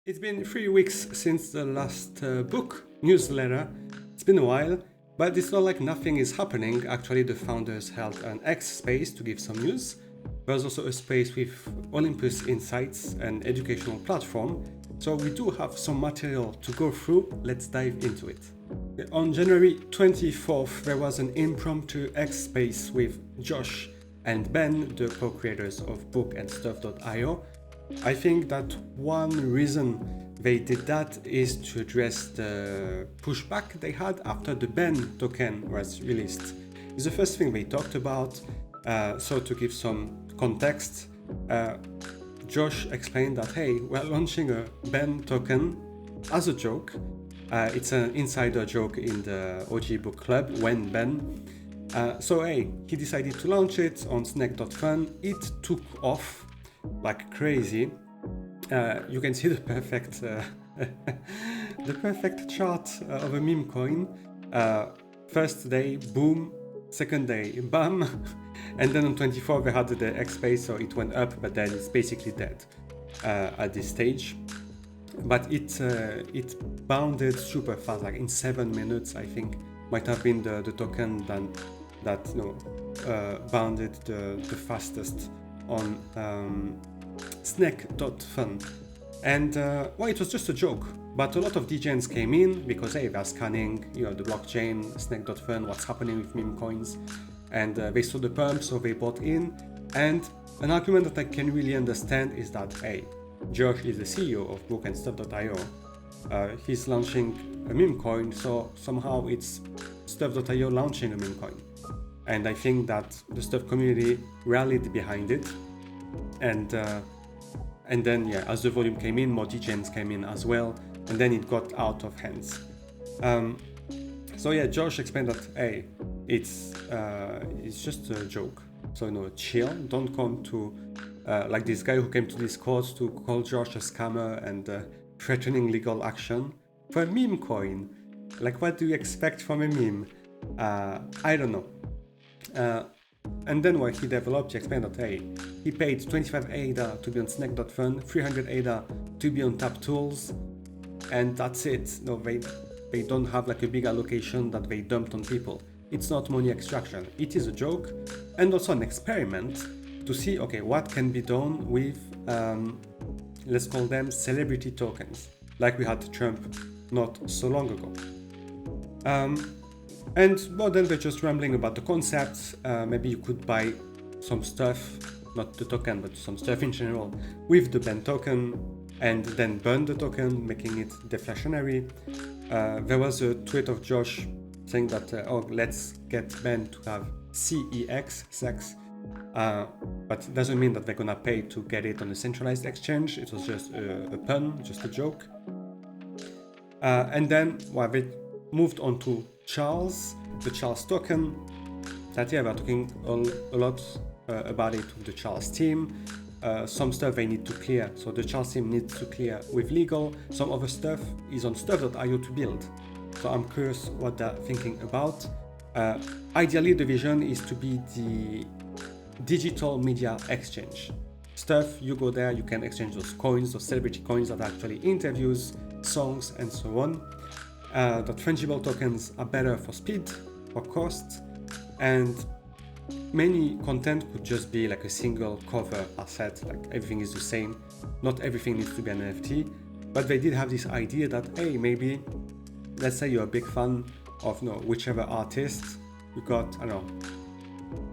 It's been 3 weeks since the last book newsletter. It's been a while, but it's not like nothing is happening. Actually, the founders held an X space to give some news. There's also a space with Olympus Insights, an educational platform. So we do have some material to go through. Let's dive into it. On January 24th, there was an impromptu X space with Josh and Ben, the co-creators of bookandstuff.io. I think that one reason they did that is to address the pushback they had after the Ben token was released. It's the first thing they talked about. So to give some context, Josh explained that, hey, we're launching a Ben token as a joke. It's an insider joke in the OG book club, when Ben. So hey, he decided to launch it on snack.fun. It took off like crazy. You can see the perfect chart of a meme coin. First day, boom. Second day, bam. And then on 24 they had the X space, so it went up, but then it's basically dead at this stage. But it bounded super fast, like in 7 minutes, I think might have been the token that bounded the fastest on snack.fun. And well, it was just a joke, but a lot of DJs came in because hey, they're scanning the blockchain, snack.fun, what's happening with meme coins, and they saw the pump, so they bought in. And an argument that I can really understand is that hey, Josh is the CEO of bookandstuff.io. He's launching a meme coin, so somehow it's stuff.io launching a meme coin. And I think that the Stuff community rallied behind it. And then, yeah, as the volume came in, more DJs came in as well. And then it got out of hands. So yeah, Josh explained that, hey, it's just a joke. So, chill. Don't come to, like this guy who came to this court to call Josh a scammer and threatening legal action for a meme coin. Like, what do you expect from a meme? I don't know. And then what he developed, he explained that, hey, he paid 25 ADA to be on snack.fun, 300 ADA to be on Tap Tools, and that's it. No, they don't have like a big allocation that they dumped on people. It's not money extraction. It is a joke and also an experiment to see, okay, what can be done with, let's call them celebrity tokens, like we had Trump not so long ago. And well, then they're just rambling about the concept. Maybe you could buy some stuff, not the token, but some stuff in general with the Ben token and then burn the token, making it deflationary. There was a tweet of Josh saying that, let's get Ben to have CEX, sex. But it doesn't mean that they're gonna pay to get it on a centralized exchange. It was just a pun, just a joke. And then they moved on to Charles, the Charles token. That yeah, we're talking a lot about it with the Charles team. Some stuff they need to clear, so the Charles team needs to clear with legal. Some other stuff is on stuff.io to build. So I'm curious what they're thinking about. Ideally, the vision is to be the digital media exchange. Stuff, you go there, you can exchange those coins, those celebrity coins that are actually interviews, songs, and so on. That fungible tokens are better for speed, for cost, and many content could just be like a single cover asset, like everything is the same. Not everything needs to be an NFT, but they did have this idea that, hey, maybe, let's say you're a big fan of whichever artist, you got,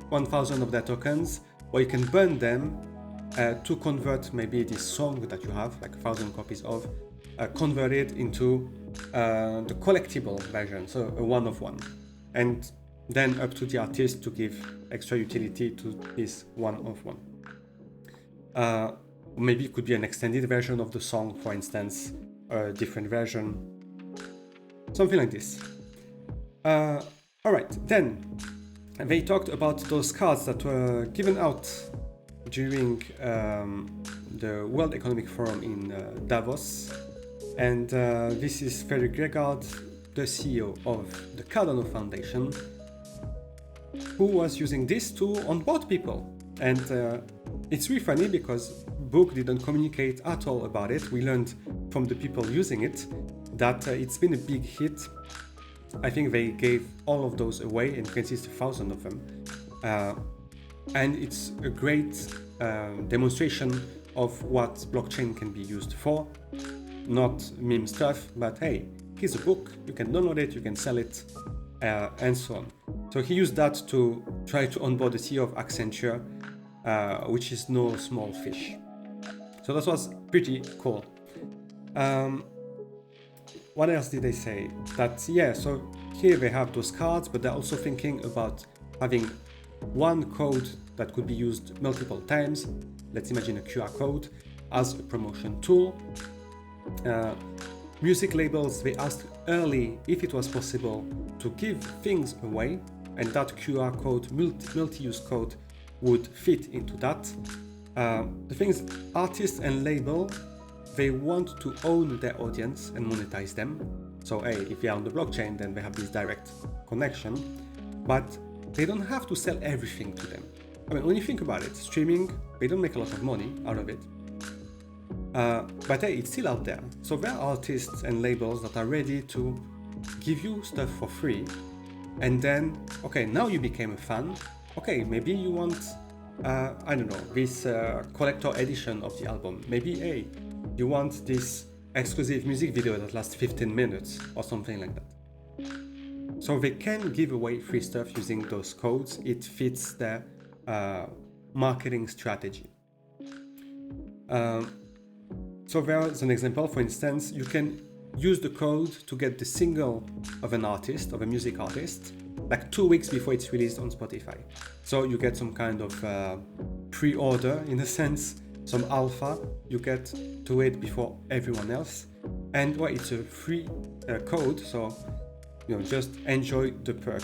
1,000 of their tokens, or you can burn them to convert maybe this song that you have, like 1,000 copies of, convert it into the collectible version, so a one of one, and then up to the artist to give extra utility to this one of one. Maybe it could be an extended version of the song, for instance, a different version, something like this. Alright, then they talked about those cards that were given out during the World Economic Forum in Davos. And this is Frederick Regard, the CEO of the Cardano Foundation, who was using this to onboard people. And it's really funny because Book didn't communicate at all about it. We learned from the people using it that it's been a big hit. I think they gave all of those away, and you can see it's 1,000 of them. And it's a great demonstration of what blockchain can be used for. Not meme stuff, but hey, here's a book, you can download it, you can sell it, and so on. So he used that to try to onboard the CEO of Accenture, which is no small fish. So that was pretty cool. What else did they say? That, yeah, so here they have those cards, but they're also thinking about having one code that could be used multiple times. Let's imagine a QR code as a promotion tool. Music labels, they asked early if it was possible to give things away, and that QR code, multi-use code, would fit into that. The thing is, artists and label, they want to own their audience and monetize them. So hey, if they are on the blockchain, then they have this direct connection, but they don't have to sell everything to them. I mean, when you think about it, streaming, they don't make a lot of money out of it. But hey, it's still out there. So there are artists and labels that are ready to give you stuff for free. And then, okay, now you became a fan. Okay, maybe you want, I don't know, this collector edition of the album. Maybe, hey, you want this exclusive music video that lasts 15 minutes or something like that. So they can give away free stuff using those codes. It fits their marketing strategy. So there's an example. For instance, you can use the code to get the single of an artist, of a music artist, like 2 weeks before it's released on Spotify. So you get some kind of pre-order, in a sense, some alpha. You get to it before everyone else. And well, it's a free code, so just enjoy the perk.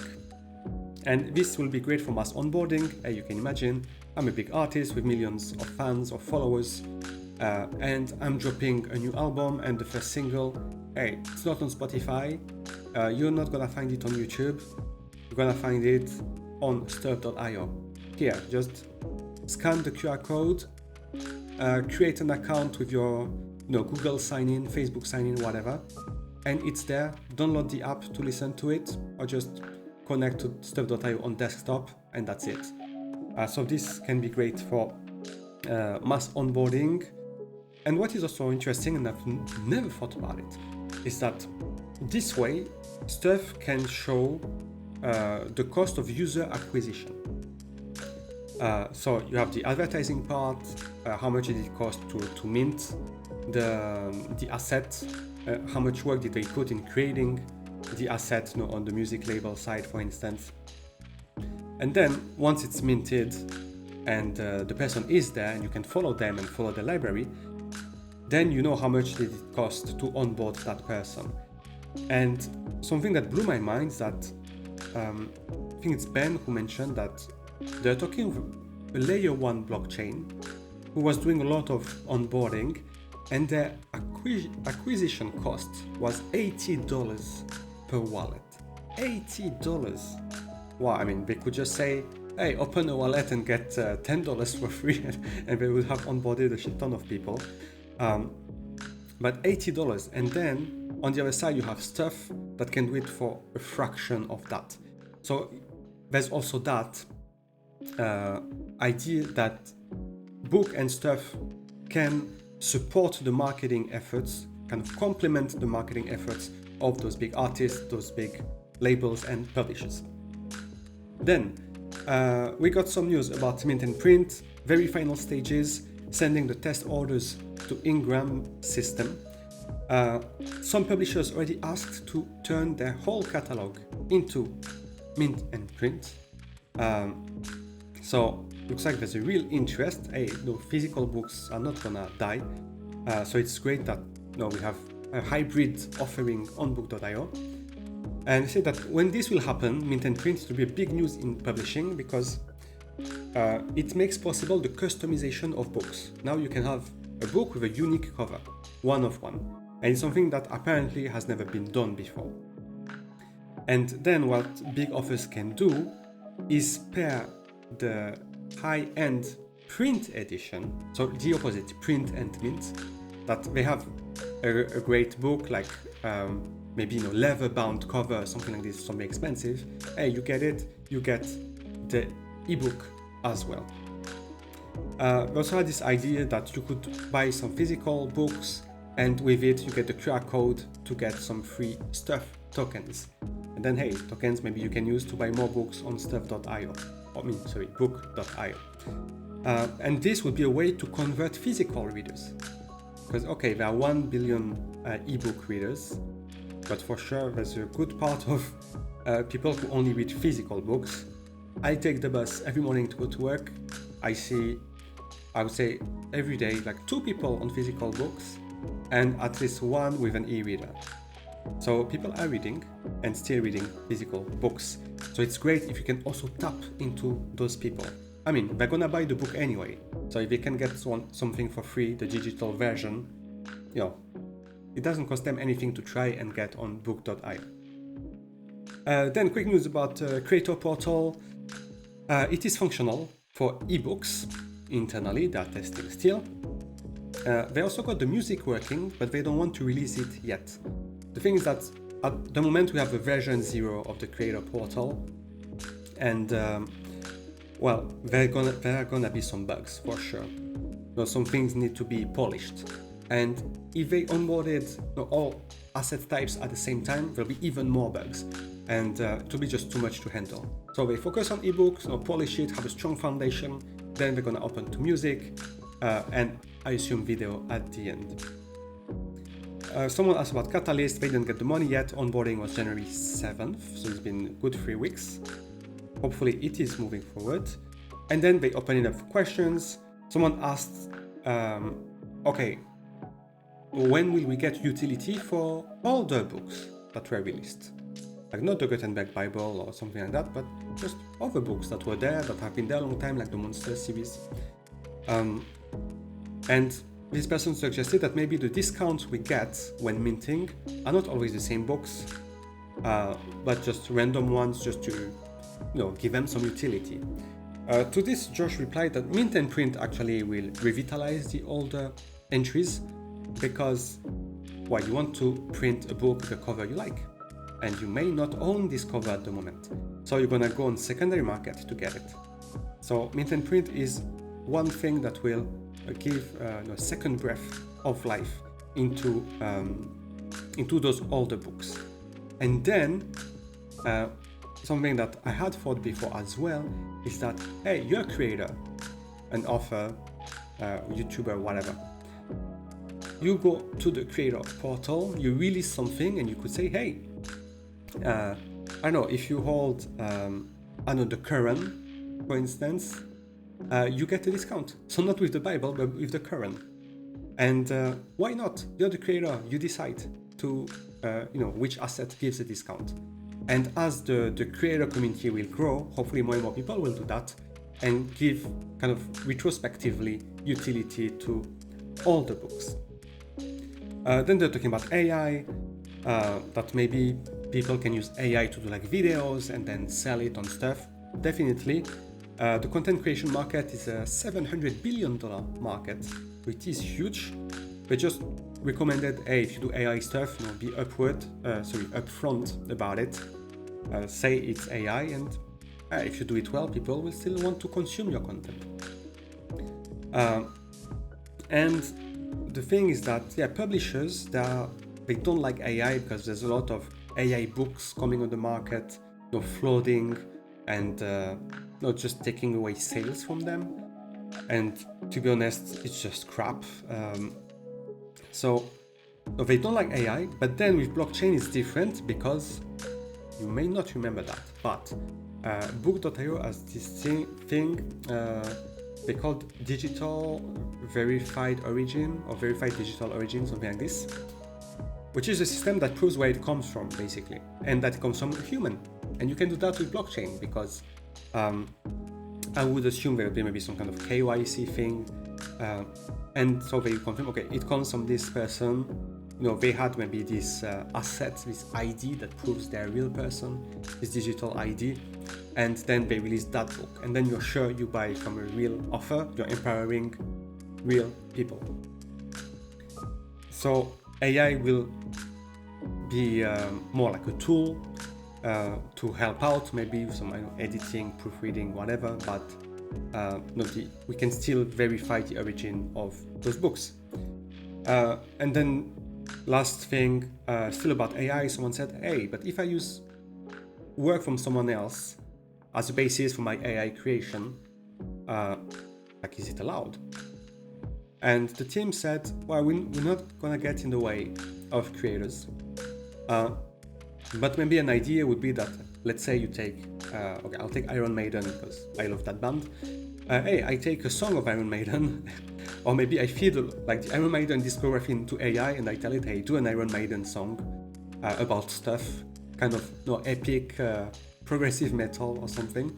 And this will be great for mass onboarding. You can imagine, I'm a big artist with millions of fans or followers, and I'm dropping a new album, and the first single, hey, it's not on Spotify. You're not gonna find it on YouTube. You're gonna find it on stuff.io. Here, just scan the QR code, create an account with your Google sign in, Facebook sign in, whatever, and it's there. Download the app to listen to it, or just connect to stuff.io on desktop, and that's it. So this can be great for mass onboarding. And what is also interesting, and I've never thought about it, is that this way Stuff can show the cost of user acquisition. So you have the advertising part, how much did it cost to mint the asset, how much work did they put in creating the asset on the music label side, for instance. And then once it's minted and the person is there and you can follow them and follow the library, then you know how much did it cost to onboard that person. And something that blew my mind is that I think it's Ben who mentioned that they're talking of a layer 1 blockchain who was doing a lot of onboarding, and their acquisition cost was $80 per wallet. $80. Wow, I mean, they could just say, hey, open a wallet and get $10 for free, and they would have onboarded a shit ton of people. But $80, and then on the other side you have Stuff that can do it for a fraction of that. So there's also that idea that Book and Stuff can support the marketing efforts, kind of complement the marketing efforts of those big artists, those big labels and publishers. Then we got some news about Mint and Print, very final stages, sending the test orders to Ingram system. Some publishers already asked to turn their whole catalog into Mint and Print. So looks like there's a real interest. Hey, no, physical books are not gonna die. So it's great that we have a hybrid offering on book.io. And they say that when this will happen, Mint and Print will be a big news in publishing, because it makes possible the customization of books. Now you can have a book with a unique cover, one of one. And it's something that apparently has never been done before. And then what big authors can do is pair the high-end print edition, so the opposite, print and mint, that they have a great book, like maybe leather-bound cover, something like this, something expensive, hey, you get it, you get the ebook as well. We also had this idea that you could buy some physical books, and with it you get the QR code to get some free stuff tokens. And then, hey, tokens maybe you can use to buy more books on stuff.io. book.io. And this would be a way to convert physical readers. Because, okay, there are 1 billion ebook readers, but for sure there's a good part of people who only read physical books. I take the bus every morning to go to work. I see, I would say, every day, like 2 people on physical books and at least 1 with an e-reader. So people are reading and still reading physical books. So it's great if you can also tap into those people. I mean, they're gonna buy the book anyway. So if they can get something for free, the digital version, it doesn't cost them anything to try and get on book.io. Then quick news about Creator Portal. It is functional for ebooks internally, they are testing still. They also got the music working, but they don't want to release it yet. The thing is that at the moment we have a version 0 of the Creator Portal, and there are gonna be some bugs for sure. Some things need to be polished, and if they onboarded all asset types at the same time, there'll be even more bugs, and it will be just too much to handle. So they focus on ebooks, polish it, have a strong foundation, then they're gonna open to music, and I assume video at the end. Someone asked about Catalyst. They didn't get the money yet. Onboarding was January 7th, so it's been a good 3 weeks. Hopefully it is moving forward. And then they open it up for questions. Someone asked, okay, when will we get utility for all the books that were released? Like not the Gutenberg Bible or something like that, but just other books that were there, that have been there a long time, like the Monster series. And this person suggested that maybe the discounts we get when minting are not always the same books, but just random ones, just to give them some utility. To this, Josh replied that mint and print actually will revitalize the older entries, because you want to print a book with a cover you like, and you may not own this cover at the moment, so you're gonna go on secondary market to get it. So mint and print is one thing that will give a second breath of life into those older books. And then something that I had thought before as well is that, hey, you're a creator, an author, YouTuber, whatever. You go to the Creator Portal, you release something, and you could say, hey, I don't know, if you hold the Quran, for instance, you get a discount. So not with the Bible, but with the Quran. And why not? You're the creator, you decide to, which asset gives a discount. And as the creator community will grow, hopefully more and more people will do that and give kind of retrospectively utility to all the books. Then they're talking about AI, that maybe people can use AI to do like videos and then sell it on stuff. Definitely. The content creation market is a $700 billion market, which is huge. They just recommended, hey, if you do AI stuff, be upfront about it. Say it's AI, and if you do it well, people will still want to consume your content. And the thing is that, publishers, they don't like AI because there's a lot of AI books coming on the market, flooding, and not just taking away sales from them. And to be honest, it's just crap. So they don't like AI, but then with blockchain it's different, because you may not remember that, but book.io has this thing they called digital verified origin, or verified digital origin, something like this, which is a system that proves where it comes from, basically, and that it comes from a human. And you can do that with blockchain, because I would assume there would be maybe some kind of KYC thing, and so they confirm, okay, it comes from this person. They had maybe this asset, this ID that proves they're a real person, this digital ID, and then they release that book. And then you're sure you buy from a real author, you're empowering real people. So AI will be more like a tool to help out, maybe some editing, proofreading, whatever, but we can still verify the origin of those books. And then last thing, still about AI, someone said, hey, but if I use work from someone else as a basis for my AI creation, like, is it allowed? And the team said, well, we're not gonna get in the way of creators. But maybe an idea would be that, let's say you take, okay, I'll take Iron Maiden because I love that band. Hey, I take a song of Iron Maiden, or maybe I feed like the Iron Maiden discography into AI and I tell it, hey, do an Iron Maiden song about stuff, kind of epic, progressive metal or something.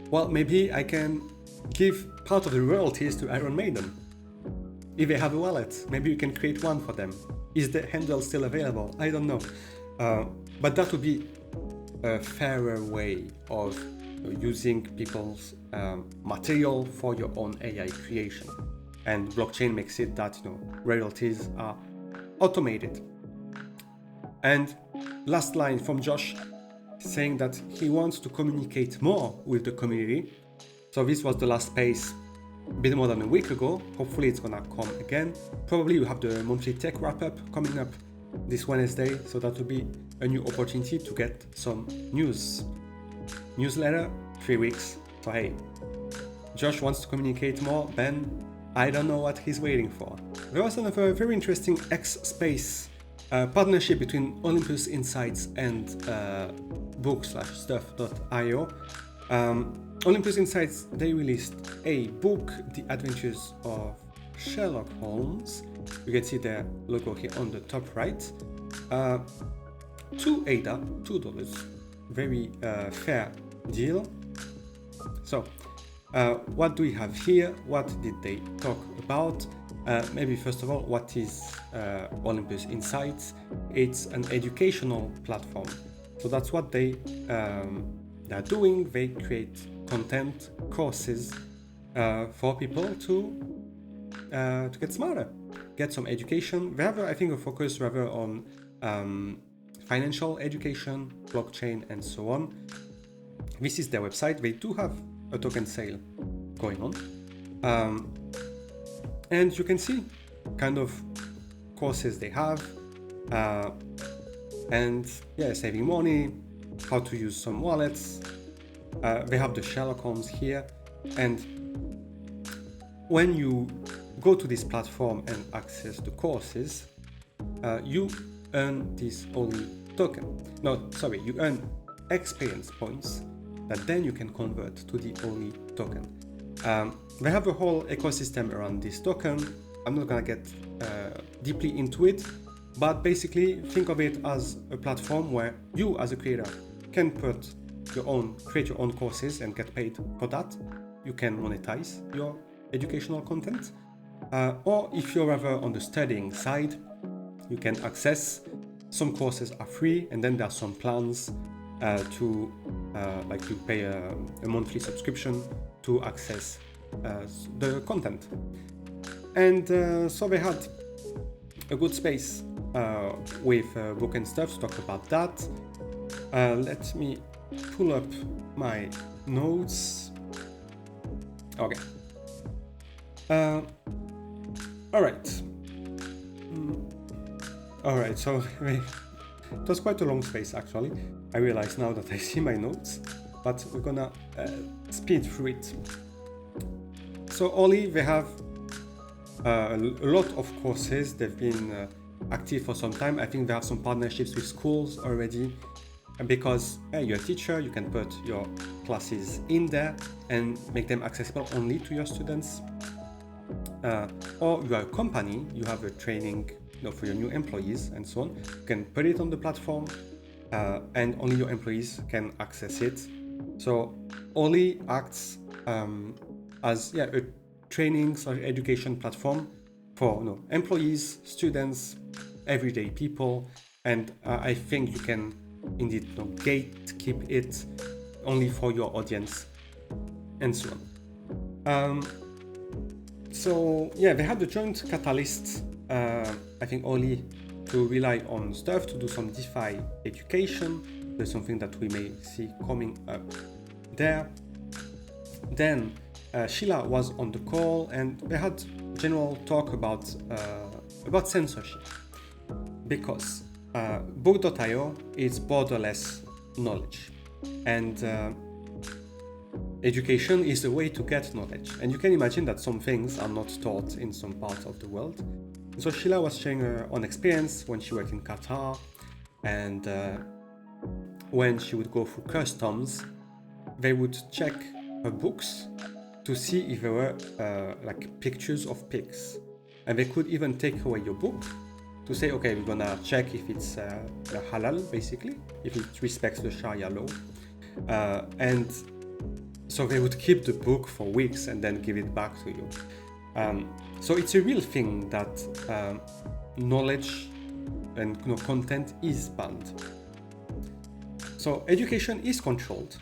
Well, maybe I can give part of the royalties to Iron Maiden. If they have a wallet, maybe you can create one for them. Is the handle still available? I don't know. But that would be a fairer way of using people's material for your own AI creation. And blockchain makes it that royalties are automated. And last line from Josh, saying that he wants to communicate more with the community. So this was the last space a bit more than a week ago. Hopefully it's gonna come again. Probably we have the monthly tech wrap-up coming up this Wednesday, so that will be a new opportunity to get some news. Newsletter, 3 weeks. So hey, Josh wants to communicate more, Ben, I don't know what he's waiting for. There was another very interesting X Space partnership between Olympus Insights and book/stuff.io. Olympus Insights, they released a book, The Adventures of Sherlock Holmes. You can see their logo here on the top right. 2 ADA, $2. Very fair deal. So, what do we have here? What did they talk about? Maybe first of all, what is Olympus Insights? It's an educational platform. So that's what they're doing. They create content, courses for people to get smarter, get some education. They have, I think, a focus rather on financial education, blockchain, and so on. This is their website. They do have a token sale going on. And you can see kind of courses they have. And yeah, saving money, how to use some wallets. They have the Sherlock Holmes here. And when you go to this platform and access the courses, you earn this OLI token. No, sorry, you earn experience points that then you can convert to the OLI token. They have a whole ecosystem around this token. I'm not gonna get deeply into it, but basically think of it as a platform where you as a creator can create your own courses and get paid for that. You can monetize your educational content. Or if you're rather on the studying side, you can access some courses are free, and then there are some plans to like you pay a monthly subscription to access the content. And so they had a good space with book and stuff to talk about that. Let me pull up my notes. Okay. All right. All right. So it was quite a long space actually. I realize now that I see my notes, but we're gonna speed through it. So Oli, they have a lot of courses. They've been active for some time. I think they have some partnerships with schools already. And because you're a teacher, you can put your classes in there and make them accessible only to your students. Or you are a company, you have a training for your new employees and so on. You can put it on the platform and only your employees can access it. So Oli acts as a training or education platform for employees, students, everyday people, and I think you can indeed gatekeep it only for your audience and so on. So yeah, they had the joint catalyst I think, only to rely on stuff to do some DeFi education. There's something that we may see coming up there. Then Sheila was on the call, and they had general talk about censorship, because book.io is borderless knowledge, and education is a way to get knowledge. And you can imagine that some things are not taught in some parts of the world. So Sheila was sharing her own experience when she worked in Qatar, and when she would go through customs, they would check her books to see if there were like pictures of pigs, and they could even take away your book to say, okay, we're gonna check if it's halal, basically, if it respects the Sharia law, and so they would keep the book for weeks and then give it back to you. So it's a real thing that knowledge and content is banned. So education is controlled.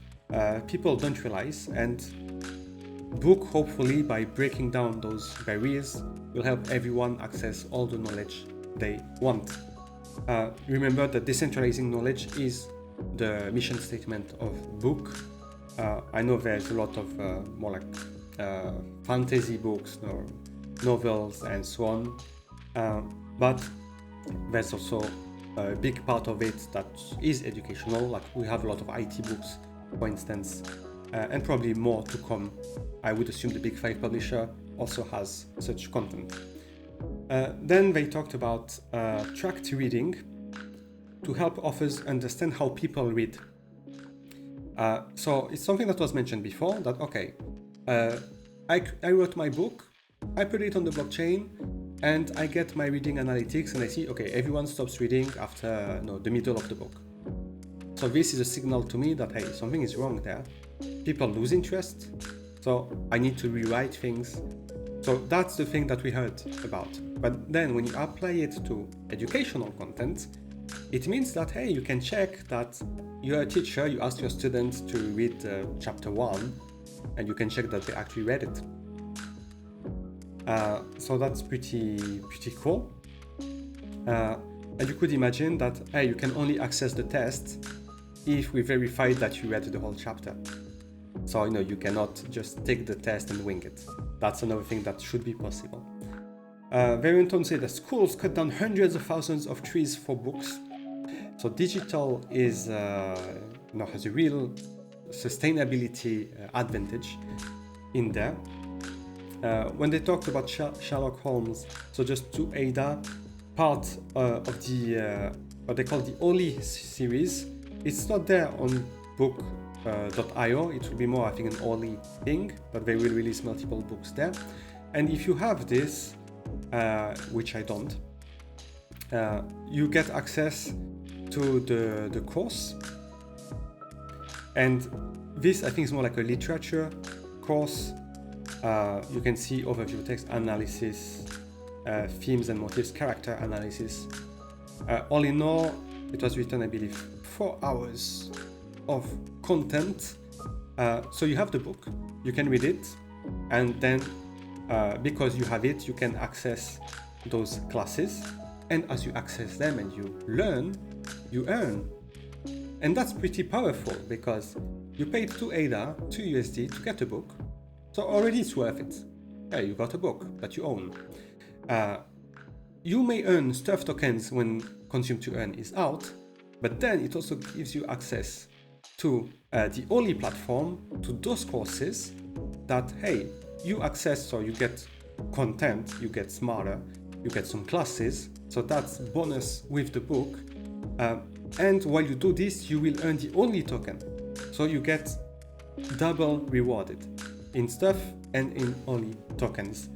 People don't realize, and book, hopefully, by breaking down those barriers, will help everyone access all the knowledge they want. Remember that decentralizing knowledge is the mission statement of book. I know there's a lot of more like fantasy books or novels and so on, but there's also a big part of it that is educational. Like we have a lot of IT books, for instance, and probably more to come. I would assume the Big Five publisher also has such content. Then they talked about tracked reading to help authors understand how people read. So it's something that was mentioned before, that okay, I wrote my book, I put it on the blockchain, and I get my reading analytics, and I see, okay, everyone stops reading after the middle of the book. So this is a signal to me that, hey, something is wrong there. People lose interest, so I need to rewrite things. So that's the thing that we heard about. But then when you apply it to educational content, it means that, hey, you can check that you're a teacher, you ask your students to read chapter 1, and you can check that they actually read it. So that's pretty cool. And you could imagine that, hey, you can only access the test if we verify that you read the whole chapter. So, you cannot just take the test and wing it. That's another thing that should be possible. They went on to say that schools cut down hundreds of thousands of trees for books. So digital is, has a real sustainability advantage in there. When they talked about Sherlock Holmes, so just to ADA, part of the what they call the Oli series, it's not there on book.io. It will be more, I think, an Oli thing, but they will release multiple books there. And if you have this, which I don't, you get access to the course. And this, I think, is more like a literature course. You can see overview, text analysis, themes and motives, character analysis. All in all, it was written, I believe, 4 hours of content. So you have the book, you can read it, and then because you have it, you can access those classes. And as you access them and you learn, you earn. And that's pretty powerful, because you paid 2 ADA, 2 USD to get a book. So already it's worth it. Yeah, you got a book that you own. You may earn stuff tokens when Consume to Earn is out, but then it also gives you access to the Oli platform, to those courses that, hey, you access, so you get content, you get smarter, you get some classes, so that's bonus with the book. And while you do this, you will earn the Oli token. So you get double rewarded in stuff and in Oli tokens.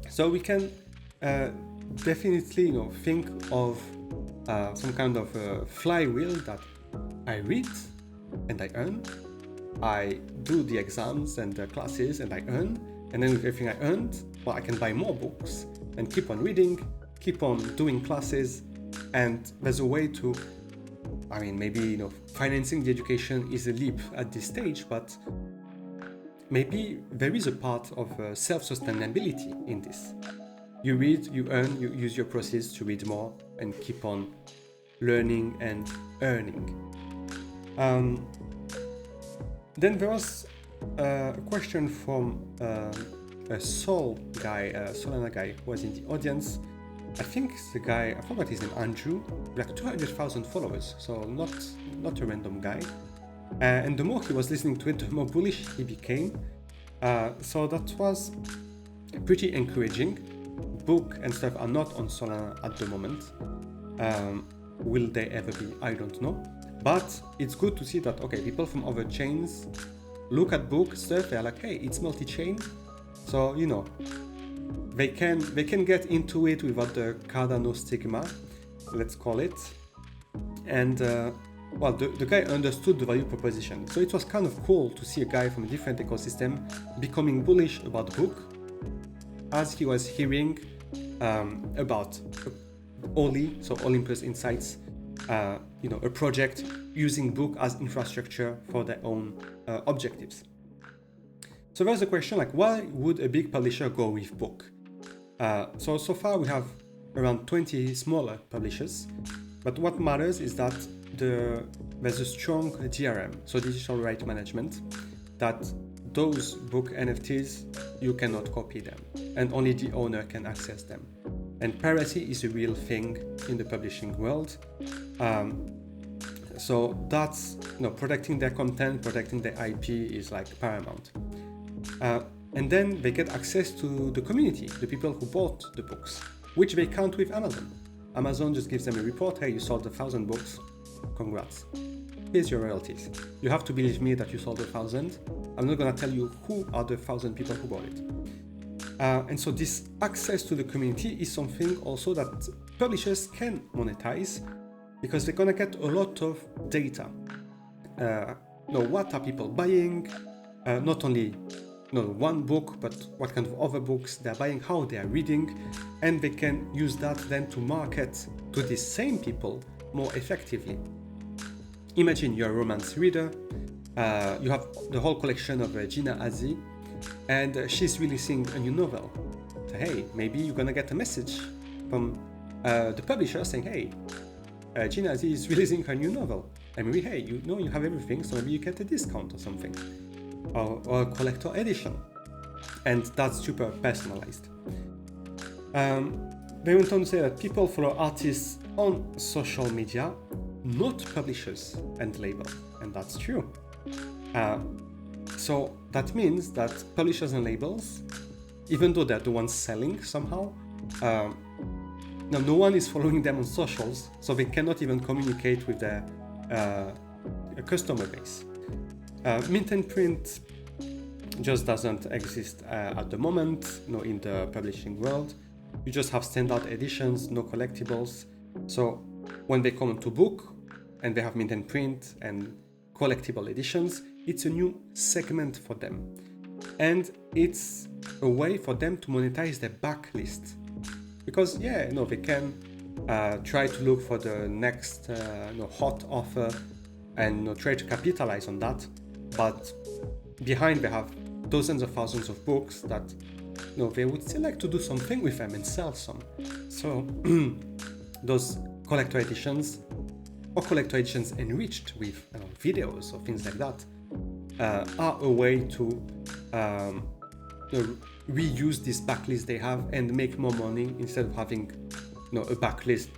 So we can definitely think of some kind of flywheel that I read and I earn. I do the exams and the classes and I earn. And then with everything I earned, well, I can buy more books and keep on reading, keep on doing classes. And there's a way to, maybe, financing the education is a leap at this stage, but maybe there is a part of self-sustainability in this. You read, you earn, you use your proceeds to read more and keep on learning and earning. Then there was a question from a Solana guy who was in the audience. I think the guy, I forgot his name, Andrew, like 200,000 followers, so not a random guy. And the more he was listening to it, the more bullish he became. So that was pretty encouraging. Book and stuff are not on Solana at the moment. Will they ever be? I don't know. But it's good to see that, okay, people from other chains look at book stuff, they're like, hey, it's multi-chain. So, you know, they can get into it without the Cardano stigma, let's call it. And well, the guy understood the value proposition. So it was kind of cool to see a guy from a different ecosystem becoming bullish about book as he was hearing about Oli, so Olympus Insights, you know, a project using book as infrastructure for their own objectives. So there's a question like, why would a big publisher go with book? So far we have around 20 smaller publishers, but what matters is that there's a strong DRM, so digital right management, that those book NFTs, you cannot copy them, and only the owner can access them. And piracy is a real thing in the publishing world. So that's, you know, protecting their content, protecting their IP is like paramount. And then they get access to the community, the people who bought the books, which they can't with Amazon. Amazon just gives them a report, hey, you sold 1,000 books, congrats. Here's your royalties. You have to believe me that you sold 1,000. I'm not gonna tell you who are the 1,000 people who bought it. And so this access to the community is something also that publishers can monetize, because they're gonna get a lot of data. You know, what are people buying? Not only one book, but what kind of other books they're buying, how they are reading, and they can use that then to market to these same people more effectively. Imagine you're a romance reader, you have the whole collection of Gina Azzi, and she's releasing a new novel. So, hey, maybe you're gonna get a message from the publisher saying, hey, Gina Azzi is releasing her new novel, and maybe, hey, you know you have everything, so maybe you get a discount or something. Or a collector edition, and that's super personalized. They went on to say that people follow artists on social media, not publishers and labels, and that's true. So that means that publishers and labels, even though they're the ones selling somehow, no one is following them on socials, so they cannot even communicate with their customer base. Mint and print just doesn't exist at the moment, in the publishing world. You just have standard editions, no collectibles. So when they come to book and they have mint and print and collectible editions, it's a new segment for them. And it's a way for them to monetize their backlist. Because they can try to look for the next hot offer and try to capitalize on that. But behind they have dozens of thousands of books that they would still like to do something with them and sell some. So those collector editions or collector editions enriched with videos or things like that are a way to reuse this backlist they have and make more money instead of having a backlist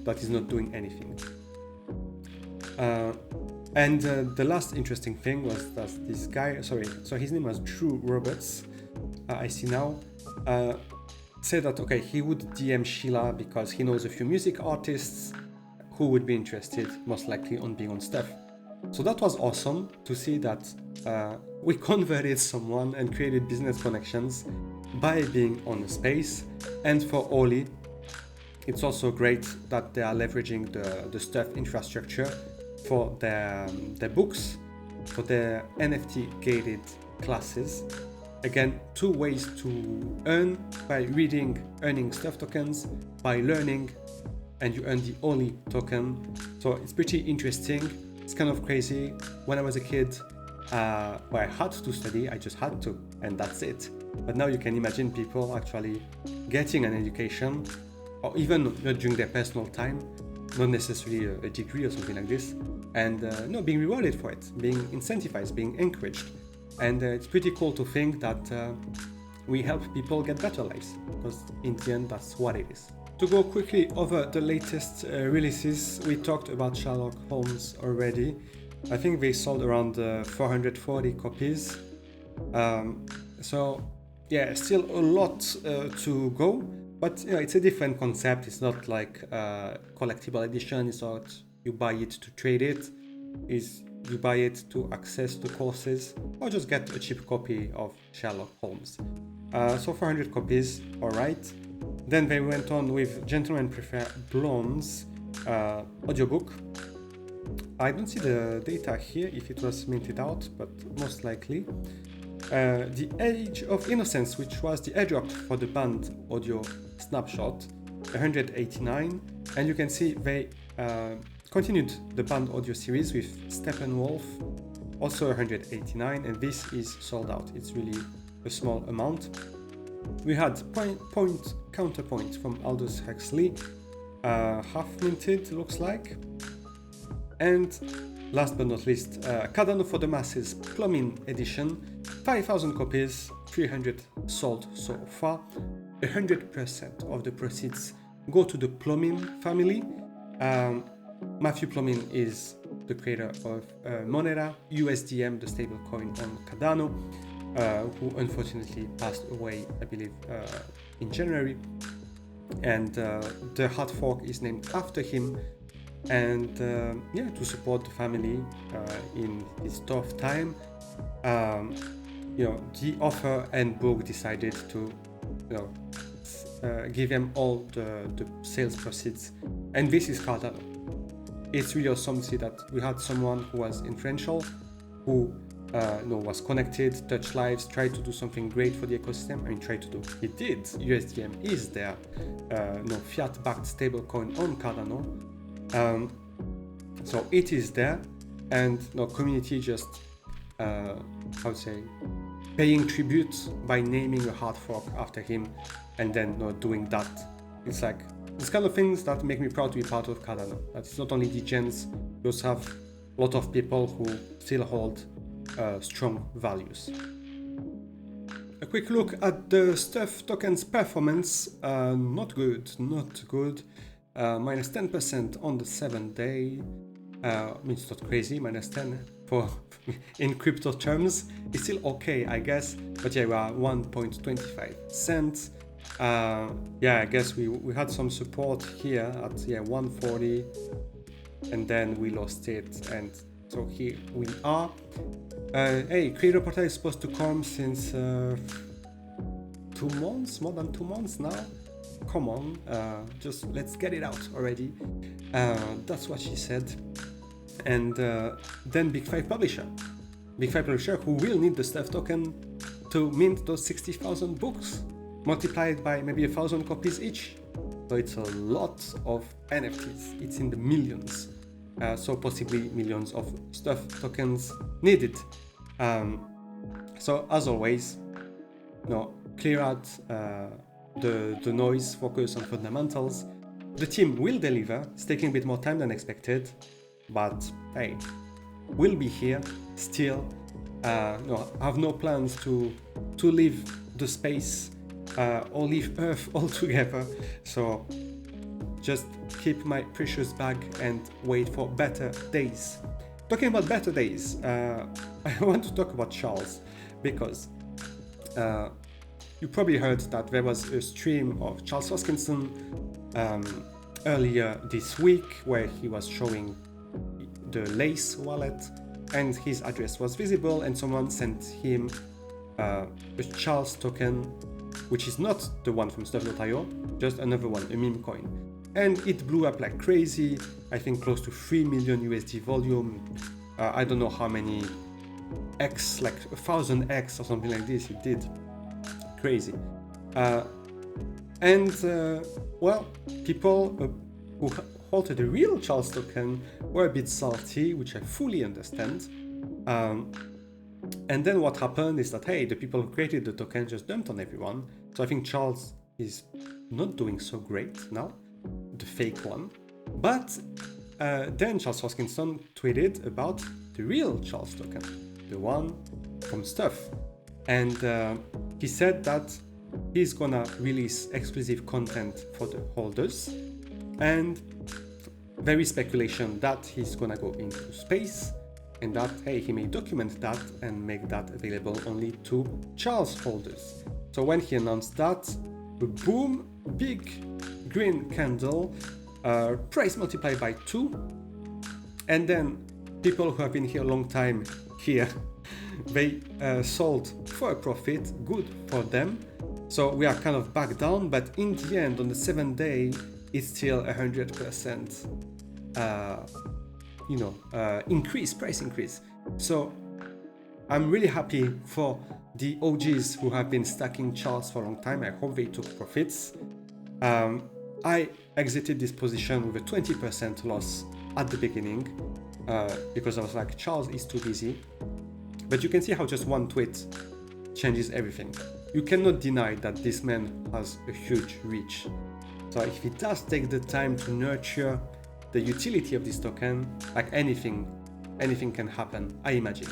that is not doing anything. And the last interesting thing was that this guy, so his name was Drew Roberts, I see now, said that, he would DM Sheila because he knows a few music artists who would be interested, most likely, on being on stuff. So that was awesome to see that we converted someone and created business connections by being on the space. And for Oli, it's also great that they are leveraging the stuff infrastructure for their books, for their NFT gated classes. Again, two ways to earn: by earning stuff tokens, by learning, and you earn the Oli token. So it's pretty interesting. It's kind of crazy. When I was a kid, I had to study, I just had to, and that's it. But now you can imagine people actually getting an education, or even not during their personal time, not necessarily a degree or something like this, and being rewarded for it, being incentivized, being encouraged. And it's pretty cool to think that we help people get better lives, because in the end, that's what it is. To go quickly over the latest releases, we talked about Sherlock Holmes already. I think they sold around 440 copies. So yeah, still a lot to go, but it's a different concept. It's not like a collectible edition. It's not you buy it to trade it. Is you buy it to access the courses or just get a cheap copy of Sherlock Holmes. So 400 copies, all right. Then they went on with Gentlemen Prefer Blondes audiobook. I don't see the data here if it was minted out, but most likely. The Age of Innocence, which was the airdrop for the band audio snapshot, 189. And you can see they continued the band audio series with Steppenwolf, also 189, and this is sold out. It's really a small amount. We had Point Counterpoint from Aldous Huxley, half minted looks like. And last but not least, Cardano for the Masses Plumbing Edition, 5,000 copies, 300 sold so far. 100% of the proceeds go to the Plumbing family. Matthew Plumbing is the creator of Monera, USDM, the stablecoin on Cardano, who unfortunately passed away, I believe, in January. And the hard fork is named after him. And to support the family in this tough time, the author and book decided to give them all the sales proceeds, and this is Cardano. It's really awesome to see that we had someone who was influential, who was connected, touched lives, tried to do something great for the ecosystem. He did. USDM is there, fiat-backed stablecoin on Cardano. So it is there, and community just paying tribute by naming a hard fork after him, and then doing that. It's like these kind of things that make me proud to be part of Cardano. It's not only the gens, we also have a lot of people who still hold strong values. A quick look at the Stuff tokens performance. Not good. Minus 10% on the 7-day. It's not crazy, minus 10 for in crypto terms. It's still okay, I guess. But yeah, we are 1.25 cents. I guess we had some support here at 140, and then we lost it, and so here we are. Creator Portal is supposed to come since 2 months, more than 2 months now. Come on, just let's get it out already. That's what she said. And then Big 5 Publisher who will need the Stuff token to mint those 60,000 books, multiplied by maybe 1,000 copies each. So it's a lot of NFTs. It's in the millions. So possibly millions of Stuff tokens needed. So as always, clear out the noise, focus on fundamentals. The team will deliver. It's taking a bit more time than expected, but hey, we'll be here still. Have no plans to leave the space or leave Earth altogether. So just keep my precious bag and wait for better days. Talking about better days, I want to talk about Charles, because you probably heard that there was a stream of Charles Hoskinson earlier this week where he was showing the Lace wallet, and his address was visible, and someone sent him a Charles token, which is not the one from Stuff.io, just another one, a meme coin. And it blew up like crazy. I think close to 3 million USD volume. I don't know how many X, like 1,000X or something like this it did. Crazy. People who halted the real Charles token were a bit salty, which I fully understand. And then what happened is that, hey, the people who created the token just dumped on everyone. So I think Charles is not doing so great now, the fake one. But then Charles Hoskinson tweeted about the real Charles token, the one from Stuff. And he said that he's gonna release exclusive content for the holders, and there is speculation that he's gonna go into space, and that, hey, he may document that and make that available only to Charles holders. So when he announced that, boom, big green candle, price multiplied by 2, and then people who have been here a long time here, they sold for a profit, good for them. So we are kind of back down, but in the end, on the 7th day, it's still 100% price increase. So I'm really happy for the OGs who have been stacking Charles for a long time. I hope they took profits. I exited this position with a 20% loss at the beginning because I was like, Charles is too busy. But you can see how just one tweet changes everything. You cannot deny that this man has a huge reach. So if he does take the time to nurture the utility of this token, like anything can happen, I imagine.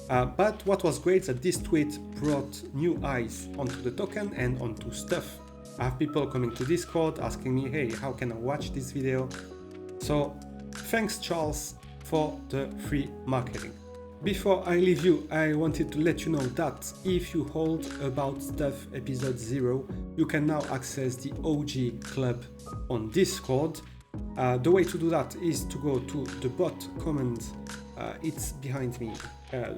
But what was great is that this tweet brought new eyes onto the token and onto Stuff. I have people coming to Discord asking me, hey, how can I watch this video? So thanks, Charles, for the free marketing. Before I leave you, I wanted to let you know that if you hold About Stuff episode 0, you can now access the OG club on Discord. The way to do that is to go to the bot comment, it's behind me,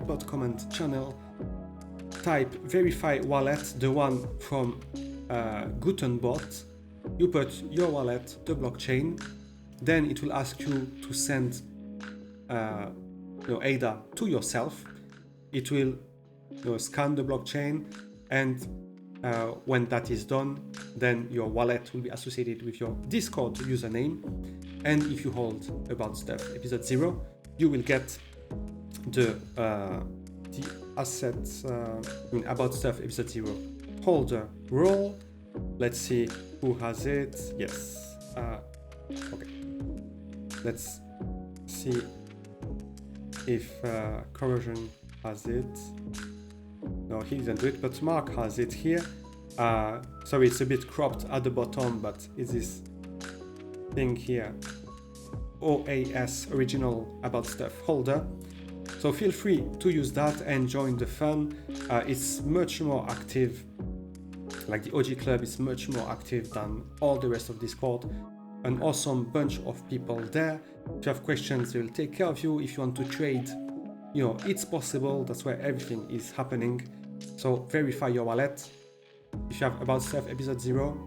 bot comment channel, type verify wallet, the one from Gutenbot, you put your wallet, the blockchain, then it will ask you to send ADA to yourself. It will scan the blockchain, and when that is done, then your wallet will be associated with your Discord username. And if you hold About Stuff episode 0, you will get the assets About Stuff episode 0 holder role. Let's see who has it. Yes. Okay. Let's see if Corrosion has it. No, he didn't do it, but Mark has it here. Sorry, it's a bit cropped at the bottom, but it's this thing here, OAS, original About Stuff holder. So feel free to use that and join the fun. It's much more active, like the OG club is much more active than all the rest of Discord. An awesome bunch of people there. If you have questions, they will take care of you. If you want to trade, it's possible. That's where everything is happening. So verify your wallet. If you have About Stuff episode 0,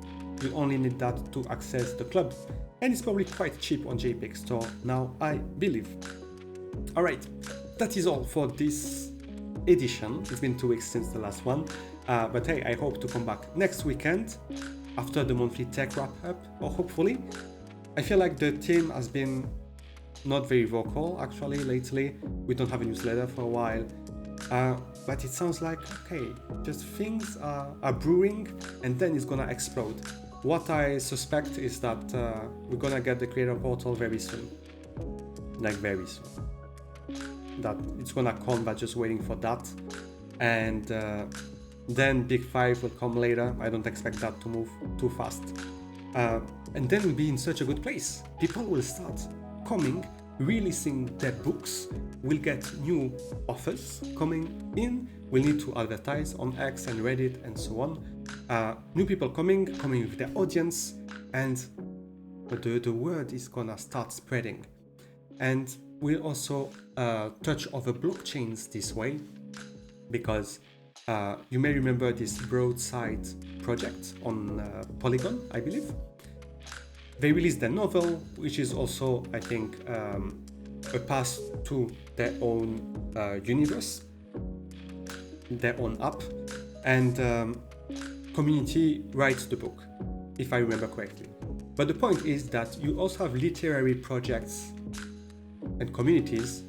you only need that to access the club. And it's probably quite cheap on JPEG Store now, I believe. Alright, that is all for this edition. It's been 2 weeks since the last one. But hey, I hope to come back next weekend after the monthly tech wrap up, or hopefully. I feel like the team has been not very vocal actually lately. We don't have a newsletter for a while. But it sounds like, okay, just things are brewing and then it's gonna explode. What I suspect is that we're gonna get the creator portal very soon. Like very soon. That it's gonna come, but just waiting for that. And then Big 5 will come later. I don't expect that to move too fast. And then we'll be in such a good place. People will start coming, releasing their books. We'll get new offers coming in. We'll need to advertise on X and Reddit and so on. New people coming with their audience, and the word is gonna start spreading. And we'll also touch other blockchains this way, because you may remember this Broadside project on Polygon, I believe. They released their novel, which is also, I think, a path to their own universe, their own app, and community writes the book, if I remember correctly. But the point is that you also have literary projects and communities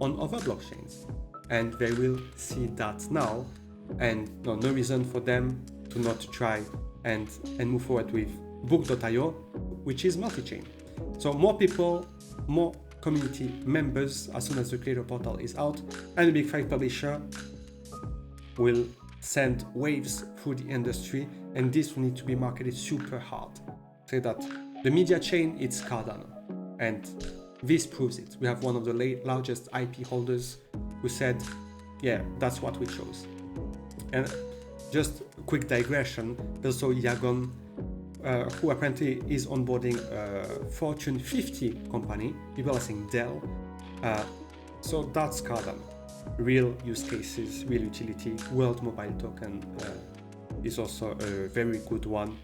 on other blockchains. and they will see that now, and no reason for them to not try and move forward with book.io, which is multi-chain. So more people, more community members as soon as the creator portal is out, and the big five publisher will send waves through the industry, and this will need to be marketed super hard. Say that the media chain, it's Cardano, and this proves it. We have one of the largest IP holders who said, yeah, that's what we chose. And just a quick digression, there's also Yagon, who apparently is onboarding a Fortune 50 company. People are saying Dell. So that's Cardano. Real use cases, real utility. World Mobile Token is also a very good one.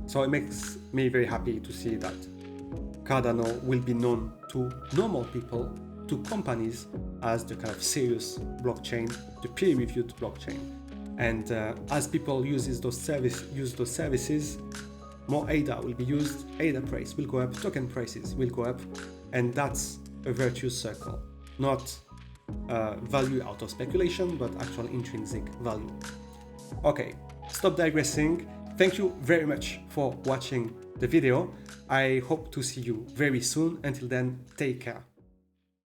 So it makes me very happy to see that Cardano will be known to normal people, to companies, as the kind of serious blockchain, the peer-reviewed blockchain. And as people use those services, more ADA will be used, ADA price will go up, token prices will go up, and that's a virtuous circle. Not value out of speculation, but actual intrinsic value. Okay, stop digressing. Thank you very much for watching the video. I hope to see you very soon. Until then, take care.